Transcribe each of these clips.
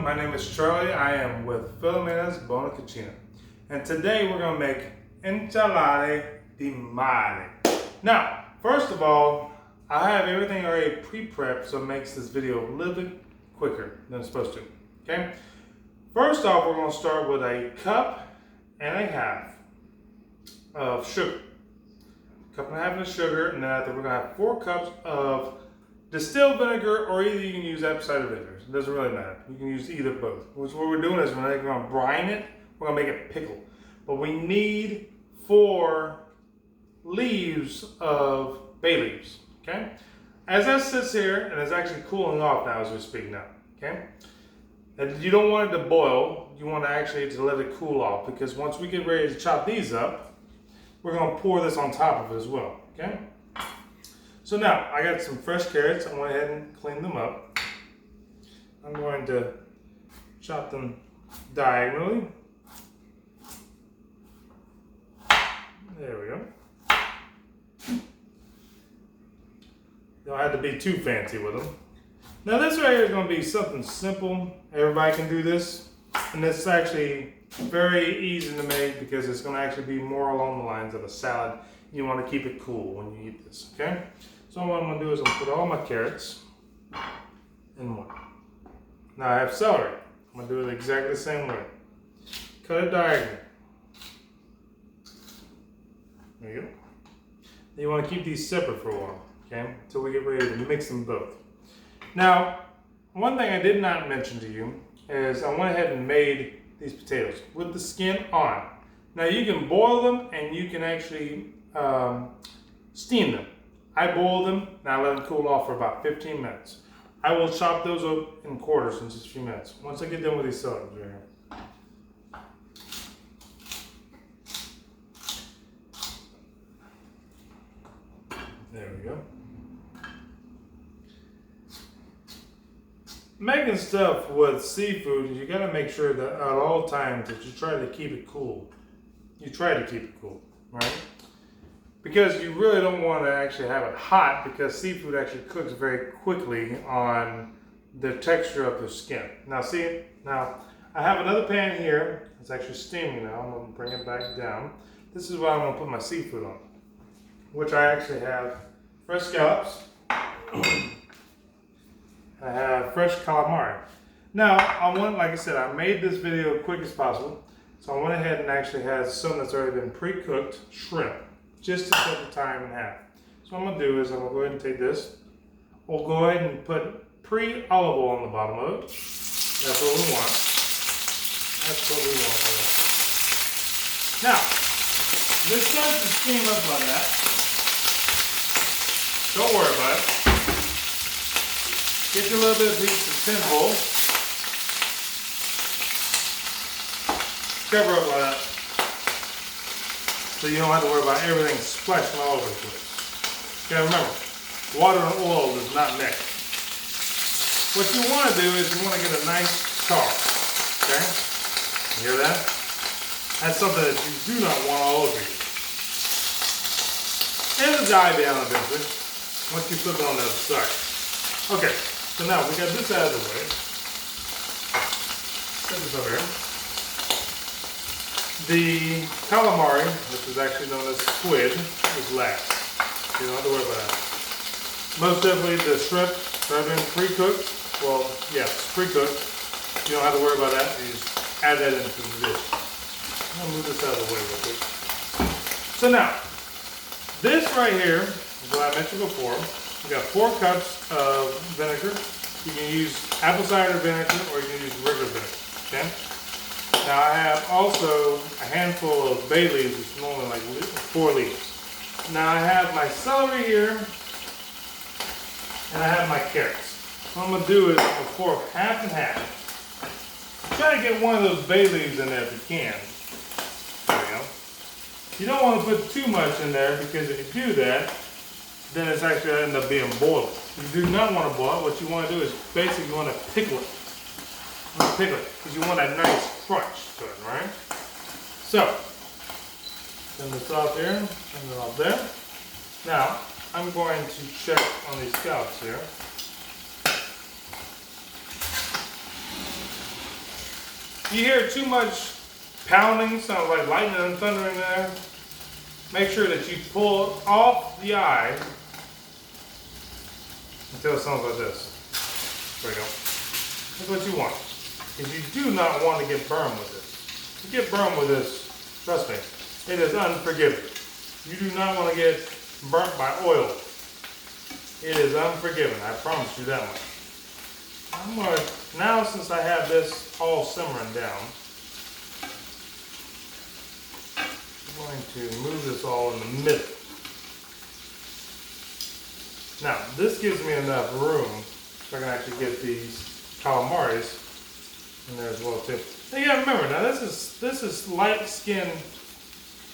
My name is Charlie. I am with Filomena's Buona Cucina. And today we're going to make insalata di mare. Now, first of all, I have everything already pre-prepped, so it makes this video a little bit quicker than it's supposed to. Okay? First off, we're going to start with a cup and a half of sugar. A cup and a half of sugar, and then after we're going to have 4 cups of distilled vinegar, or either you can use apple cider vinegar. It doesn't really matter. You can use either both. Which what we're doing is we're going to brine it. We're going to make it pickle. But we need 4 leaves of bay leaves. Okay? As that sits here, and it's actually cooling off now as we speak now. Okay? And you don't want it to boil. You want to actually to let it cool off, because once we get ready to chop these up, we're going to pour this on top of it as well. Okay? So now, I got some fresh carrots. I went ahead and cleaned them up. I'm going to chop them diagonally. There we go. Don't have to be too fancy with them. Now this right here is going to be something simple. Everybody can do this. And it's actually very easy to make because it's going to actually be more along the lines of a salad. You want to keep it cool when you eat this, okay? So what I'm going to do is I'm going to put all my carrots in one. Now I have celery. I'm going to do it exactly the same way. Cut it diagonally. There you go. Then you want to keep these separate for a while, okay? Until we get ready to mix them both. Now, one thing I did not mention to you is I went ahead and made these potatoes with the skin on. Now you can boil them and you can actually steam them. I boiled them, now let them cool off for about 15 minutes. I will chop those up in quarters in just a few minutes. Once I get done with these salads right here. There we go. Making stuff with seafood, you gotta make sure that at all times that you try to keep it cool. You try to keep it cool, right? Because you really don't want to actually have it hot, because seafood actually cooks very quickly on the texture of the skin. Now see, now I have another pan here. It's actually steaming now. I'm going to bring it back down. This is what I'm going to put my seafood on, which I actually have fresh scallops. I have fresh calamari. Now, like I said, I made this video quick as possible. So I went ahead and actually had some that's already been pre-cooked shrimp, just to cut the time in half. So what I'm going to do is I'm going to go ahead and take this. We'll go ahead and put pre-olive oil on the bottom of it. That's what we want. That's what we want. Now, this starts to steam up like that. Don't worry about it. Get you a little bit of piece of tin foil. Cover up like that. So you don't have to worry about everything splashing all over the place. Okay, remember, water and oil does not mix. What you want to do is you want to get a nice char. Okay? You hear that? That's something that you do not want all over you. It'll die down eventually once you flip it on the other side. Okay, so now we got this out of the way. Put this over here. The calamari, which is actually known as squid, is last. You don't have to worry about that. Most definitely the shrimp that have been pre-cooked. Well, yeah, pre-cooked. You don't have to worry about that. You just add that into the dish. I'm going to move this out of the way real quick. So now, this right here is what I mentioned before. We got 4 cups of vinegar. You can use apple cider vinegar or you can use regular vinegar. Okay? Now I have also a handful of bay leaves, which is normally like 4 leaves. Now I have my celery here, and I have my carrots. What I'm going to do is I'm going to pour half and half. Try to get one of those bay leaves in there if you can. There we go. You don't want to put too much in there, because if you do that, then it's actually going to end up being boiled. You do not want to boil it. What you want to do is basically you want to pickle it. Pickle it, because you want a nice crunch to it, right? So, turn this off here, turn it off there. Now, I'm going to check on these scallops here. you hear too much pounding, sounds like lightning and thunder in there, make sure that you pull off the eye until it sounds like this. There we go. That's what you want. Because you do not want to get burned with this. If you get burned with this, trust me, it is unforgiving. You do not want to get burnt by oil. It is unforgiving, I promise you that much. I'm going to, now since I have this all simmering down, I'm going to move this all in the middle. Now, this gives me enough room so I can actually get these calamares in there as well too. Now you gotta remember, now this is light skinned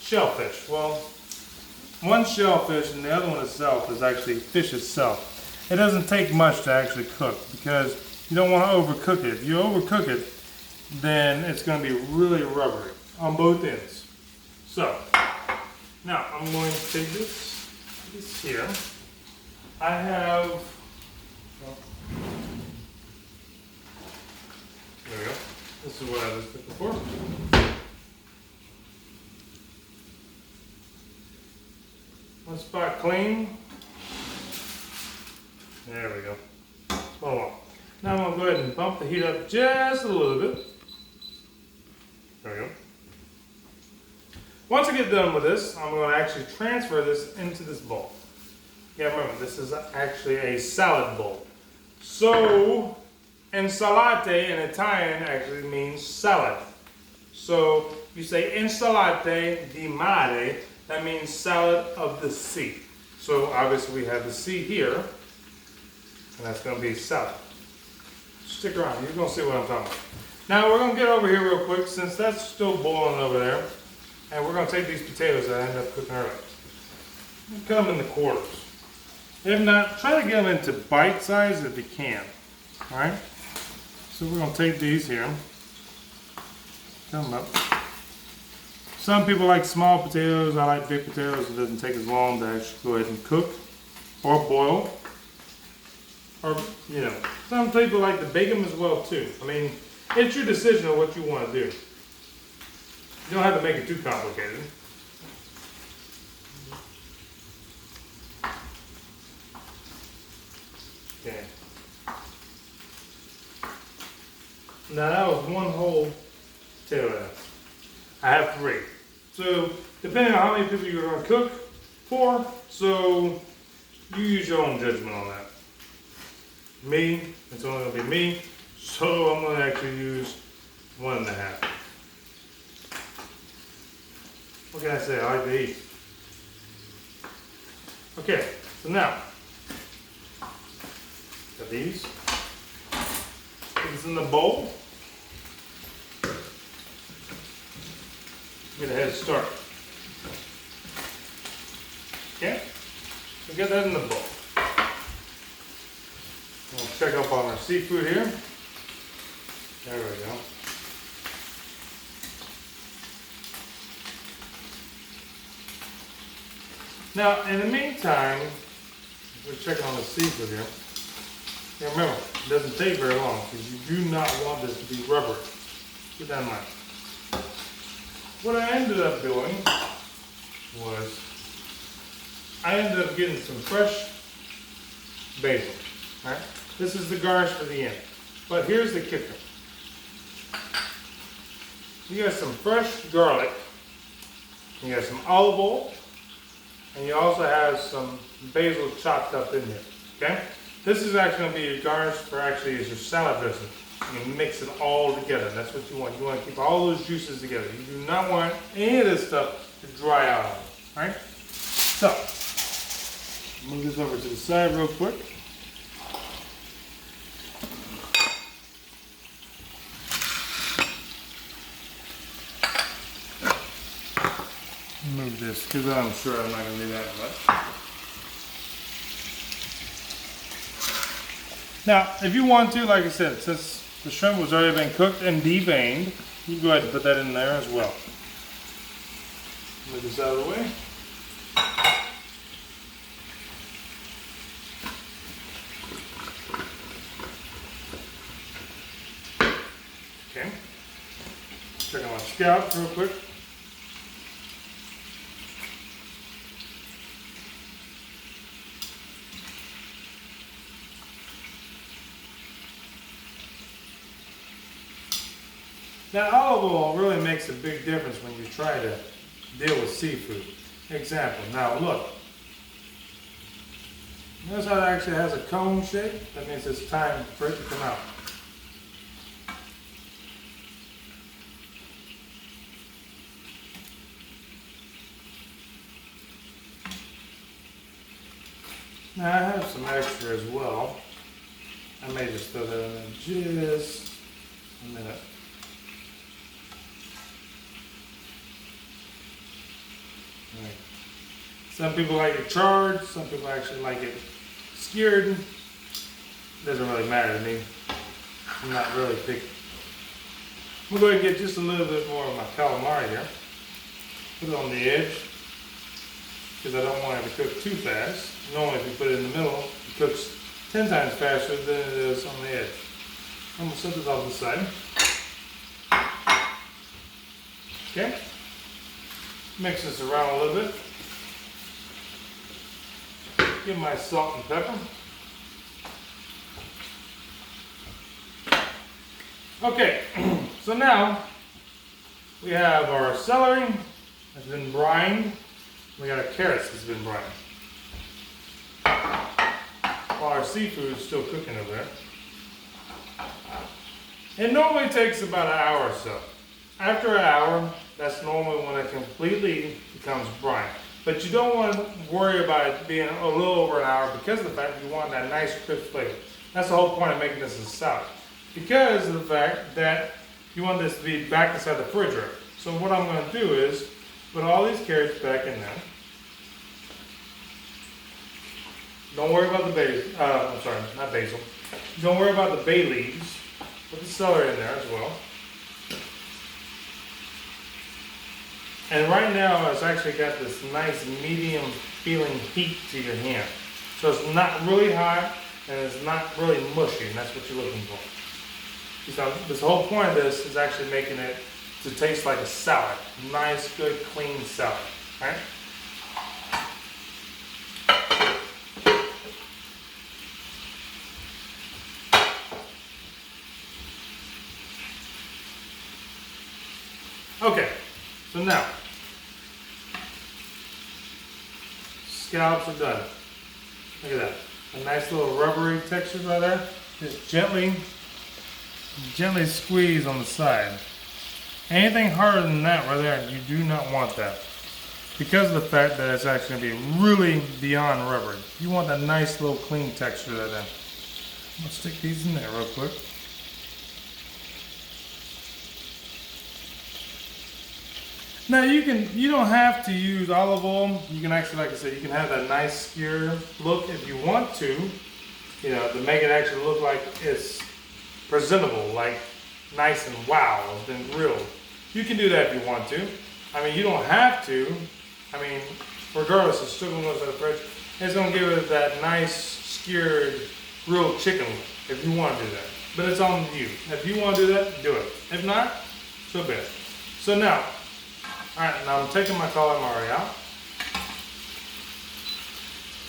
shellfish. Well, one shellfish and the other one itself is actually fish itself. It doesn't take much to actually cook because you don't want to overcook it. If you overcook it, then it's going to be really rubbery on both ends. So, now I'm going to take this here. I have, there we go. This is what I was looking for. One spot clean. There we go. Hold on. Now I'm going to go ahead and bump the heat up just a little bit. There we go. Once I get done with this, I'm going to actually transfer this into this bowl. Yeah, remember, this is actually a salad bowl. So, insalate in Italian actually means salad. So, you say insalate di mare, that means salad of the sea. So, obviously we have the sea here, and that's going to be salad. Stick around, you're going to see what I'm talking about. Now, we're going to get over here real quick, since that's still boiling over there, and we're going to take these potatoes that I ended up cooking earlier. Cut them into quarters. If not, try to get them into bite size if you can. Alright? So we're going to take these here. Cut them up. Some people like small potatoes. I like big potatoes. It doesn't take as long to actually go ahead and cook or boil. Or, you know, some people like to bake them as well too. I mean, it's your decision on what you want to do. You don't have to make it too complicated. Okay. Now that was one whole potato. I have 3. So depending on how many people you're going to cook for, so you use your own judgment on that. Me, it's only going to be me, so I'm going to actually use 1.5. What can I say? I like to eat. Okay, so now got these. Put this in the bowl. Get a head start. Okay? So get that in the bowl. We'll check up on our seafood here. There we go. Now, in the meantime, we're checking on the seafood here. Now remember, it doesn't take very long because you do not want this to be rubbery. Keep that in mind. What I ended up doing was I ended up getting some fresh basil. Right? This is the garnish for the end. But here's the kicker. You got some fresh garlic, you got some olive oil, and you also have some basil chopped up in here. Okay? This is actually going to be your garnish for actually is your salad dressing. You can mix it all together. That's what you want. You want to keep all those juices together. You do not want any of this stuff to dry out on you. Alright? So, move this over to the side real quick. Move this because I'm sure I'm not going to do that much. Now, if you want to, like I said, since the shrimp was already been cooked and deveined, you can go ahead and put that in there as well. Move this out of the way. Okay. check on my scallops real quick. Now, olive oil really makes a big difference when you try to deal with seafood. Example, now look. Notice how it actually has a cone shape? That means it's time for it to come out. Now I have some extra as well. I may just throw that in there just a minute. Right. Some people like it charred, some people actually like it skewered. Doesn't really matter to me. I'm not really picky. I'm going to go ahead and get just a little bit more of my calamari here. Put it on the edge because I don't want it to cook too fast. Normally if you put it in the middle, it cooks 10 times faster than it is on the edge. I'm going to set this off to the side. Okay. Mix this around a little bit. Give my salt and pepper. Okay, so now we have our celery that's been brined. We got our carrots that's been brined. While our seafood is still cooking over there. It normally takes about an hour or so. After an hour, that's normally when it completely becomes brine. But you don't want to worry about it being a little over an hour because of the fact that you want that nice crisp flavor. That's the whole point of making this a salad. Because of the fact that you want this to be back inside the refrigerator. So what I'm going to do is put all these carrots back in there. Don't worry about the basil. I'm sorry, not basil. Don't worry about the bay leaves. Put the celery in there as well. And right now it's actually got this nice medium feeling heat to your hand. So it's not really hot and it's not really mushy, and that's what you're looking for. So this whole point of this is actually making it to taste like a salad. Nice, good, clean salad. Right? Okay, so now scallops are done. Look at that. A nice little rubbery texture right there. Just gently squeeze on the side. Anything harder than that right there, you do not want that. Because of the fact that it's actually going to be really beyond rubbery. You want that nice little clean texture right there. Let's stick these in there real quick. Now you don't have to use olive oil. You can actually, like I said, you can have that nice skewer look if you want to. You know, to make it actually look like it's presentable, like nice and wow, it's been grilled. You can do that if you want to. I mean, you don't have to. I mean, regardless, it's still going to go inside the fridge. It's going to give it that nice skewered grilled chicken look if you want to do that. But it's on you. If you want to do that, do it. If not, so be it. So now, alright, now I'm taking my calamari out.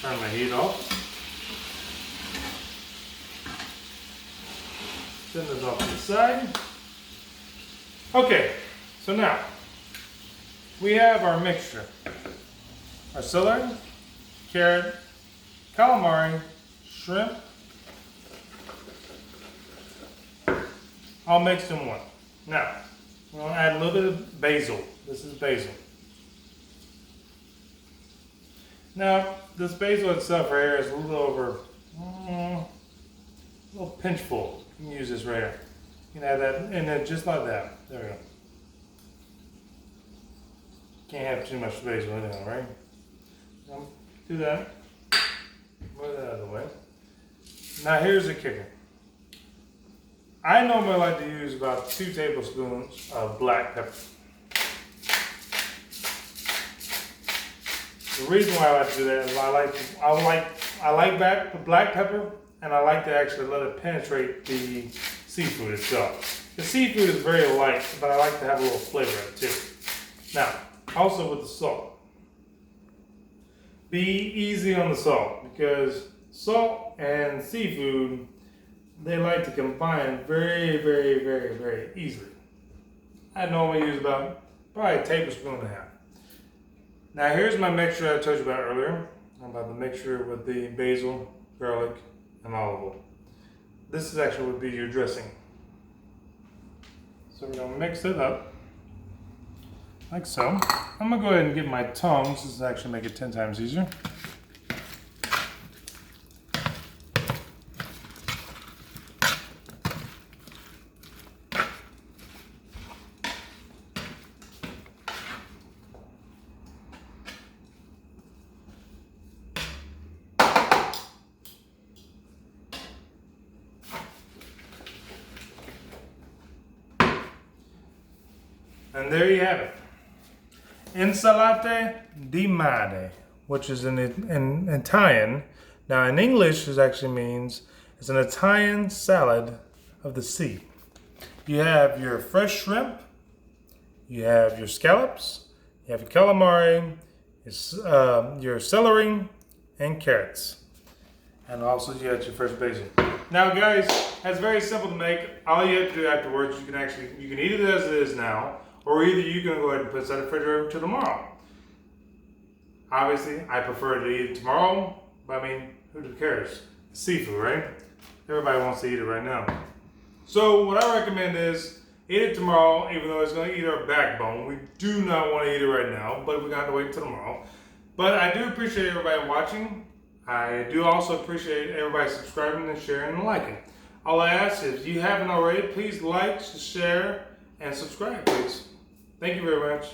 Turn my heat off. Send this off to the side. Okay, so now we have our mixture. Our celery, carrot, calamari, shrimp, all mixed in one. Now, we're going to add a little bit of basil. This is basil. Now, this basil itself right here is a little over, a little pinchful. You can use this right here. You can add that in there just like that. There we go. Can't have too much basil anyhow, right? Do that. Move that out of the way. Now here's the kicker. I normally like to use about 2 tablespoons of black pepper. The reason why I like to do that is I like black pepper, and I like to actually let it penetrate the seafood itself. The seafood is very light, but I like to have a little flavor in it too. Now, also with the salt. Be easy on the salt because salt and seafood, they like to combine very, very, very, very easily. I normally use about probably a tablespoon and a half. Now here's my mixture I told you about earlier. About the mixture with the basil, garlic, and olive oil. This is actually would be your dressing. So we're gonna mix it up like so. I'm gonna go ahead and get my tongs. This will actually make it 10 times easier. And there you have it. Insalata di mare, which is in Italian. Now in English, it actually means it's an Italian salad of the sea. You have your fresh shrimp, you have your scallops, you have your calamari, your celery, and carrots. And also you have your fresh basil. Now guys, that's very simple to make. All you have to do afterwards, you can eat it as it is now, or either you can go ahead and put it in the refrigerator till tomorrow. Obviously, I prefer to eat it tomorrow, but I mean, who cares? It's seafood, right? Everybody wants to eat it right now. So what I recommend is eat it tomorrow, even though it's going to eat our backbone. We do not want to eat it right now, but we're going to have to wait until tomorrow. But I do appreciate everybody watching. I do also appreciate everybody subscribing and sharing and liking. All I ask is, if you haven't already, please like, share, and subscribe, please. Thank you very much.